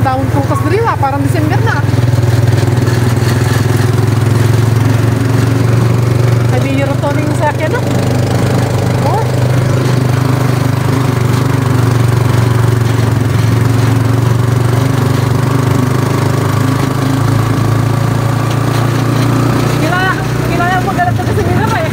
dahon prutas diri wa, parang December na. Hindi yun ito rin sa akin, no? Oh. Kilala mo galat na si Mira ba eh?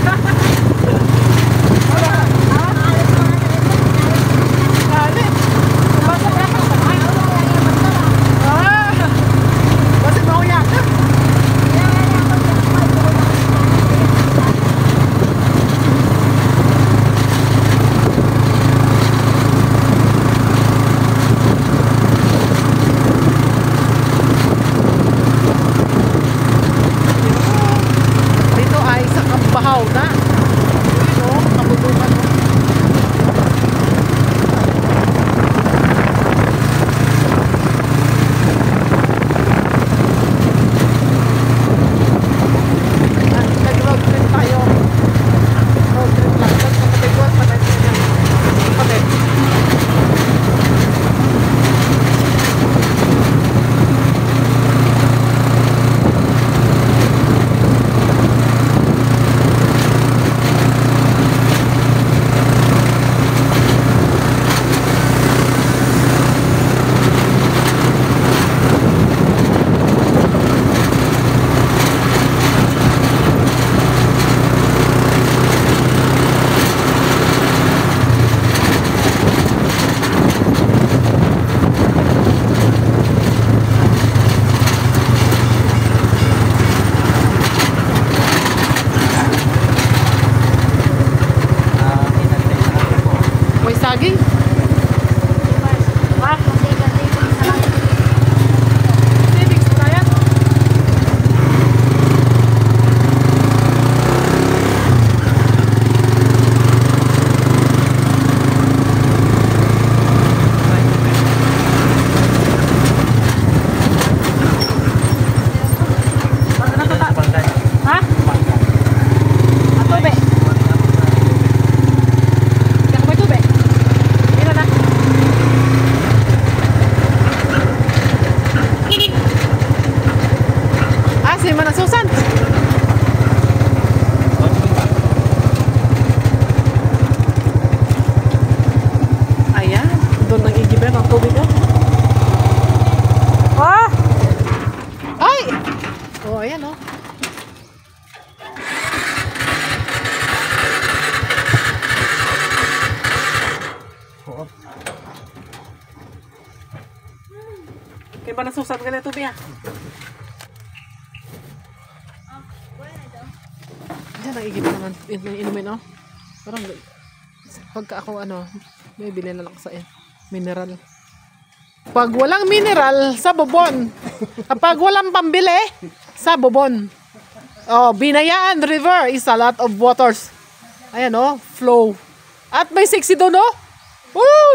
Kaya ba nasusap ka na ito, Bia? Diyan, naigib naman inumin, oh. Parang, pagka ako, may bilhin na lang sa mineral. Pag walang mineral, sa bubon. Kapag walang pambili, sa bubon. Oh, Binayaan River is a lot of waters. Ayan, oh, flow. At may sexy doon, oh.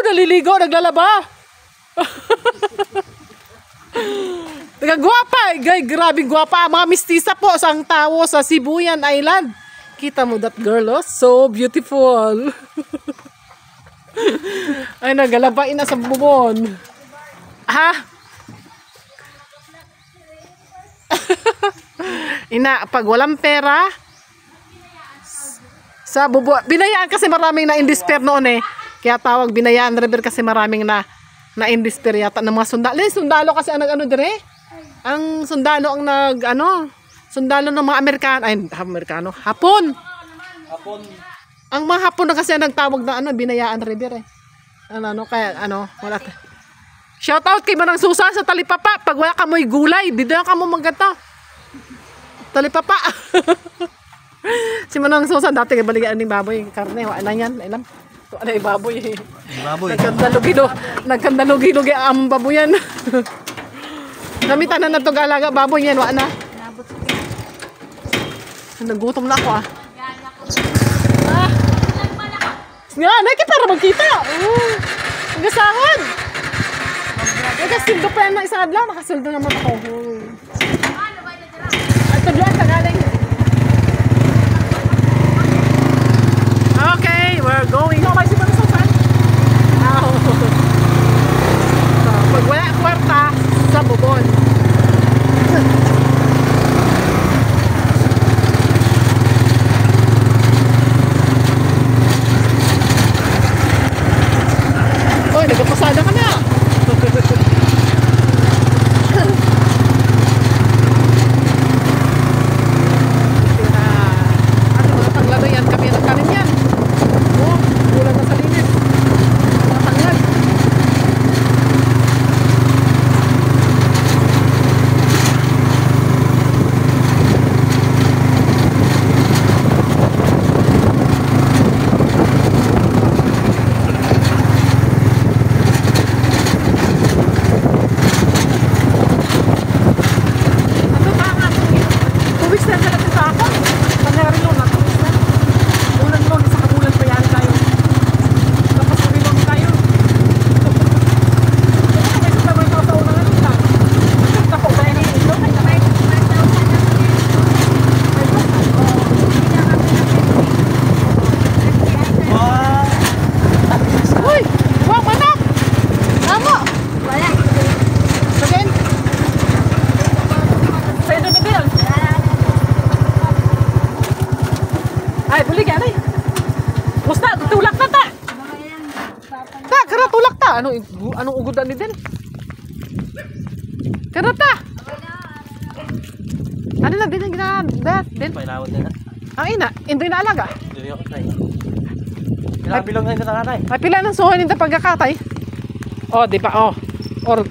Naliligo, naglalaba. Nagagwapa, grabing gwapa. Mga mistisa po sang tao sa Sibuyan Island. Kita mo that girl, oh, so beautiful. Ay, nagalabain na sa bubon. Ha? Pag walang pera, sa bubon. Binayaan kasi maraming na-indisper noon eh. Kaya tawag Binayaan River kasi maraming na-indisper yata ng mga sundalo. Sundalo kasi ang dire. Ang sundalo ang sundalo ng mga Amerikano, Hapon. Ang mga Hapon na kasi ang nagtawag na Binayaan River eh. Kaya wala. Shout out kay Manang Susan sa Talipapa. Pag wala ka mo'y gulay, di na ka mo maganda. Talipapa. Si Manang Susan dati kay baligaan ng baboy, karne, wala na yan, ilam. Ano yung baboy eh. Nagkandalugi-lugi ang baboyan. Namitan na itong alaga baboy yan, wala na. Nagutom na ako Nga, para magkita. Nagasahod. Nagasildo pa yan na isang adlaw, nakasildo naman ako. At tagluan ka galing. Okay, we're going. No, may sipa na sa saan? Pag wala kwarta, anong ugodan ni din? Karata! Ano na din ang ginadat? Din? Pailawad na. Ang ina, hindi na alaga. Dili ako tayo. Pinabilog na yung natanganay. Ay pila ng suhoy nito pagkakatay. Oh, di ba? Oh. Or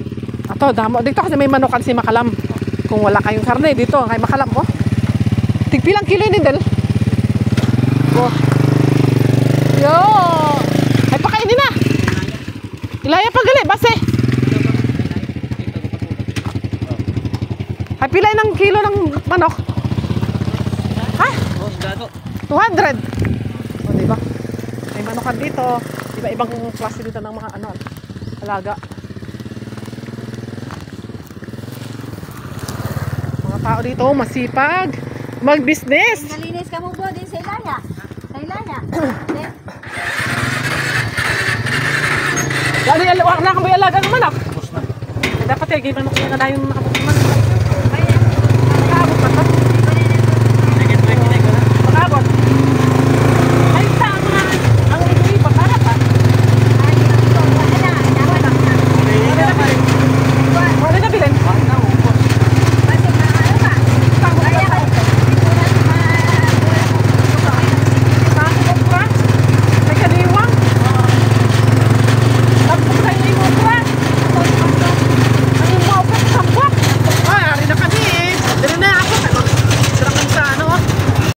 ato damo dito kasi may manukan si Makalam. Kung wala kayong karne dito, kay Makalam oh. Tigpilang kilo ni Del. Oh. Yo. Ay pakainin na. Ilaya pa gali base. Ay pilay ng kilo ng manok. Ha? Oh, gado. 200. O, diba? May manukan dito. Iba-ibang klase dito ng mga ano, alaga. Mga tao dito, masipag. Mag-business. Nalinis ka mo po din sa ilanya. Sa ilanya. Wala kang may alaga ng manok. Tapos na. Dapat yung manok na yung nakapupunan.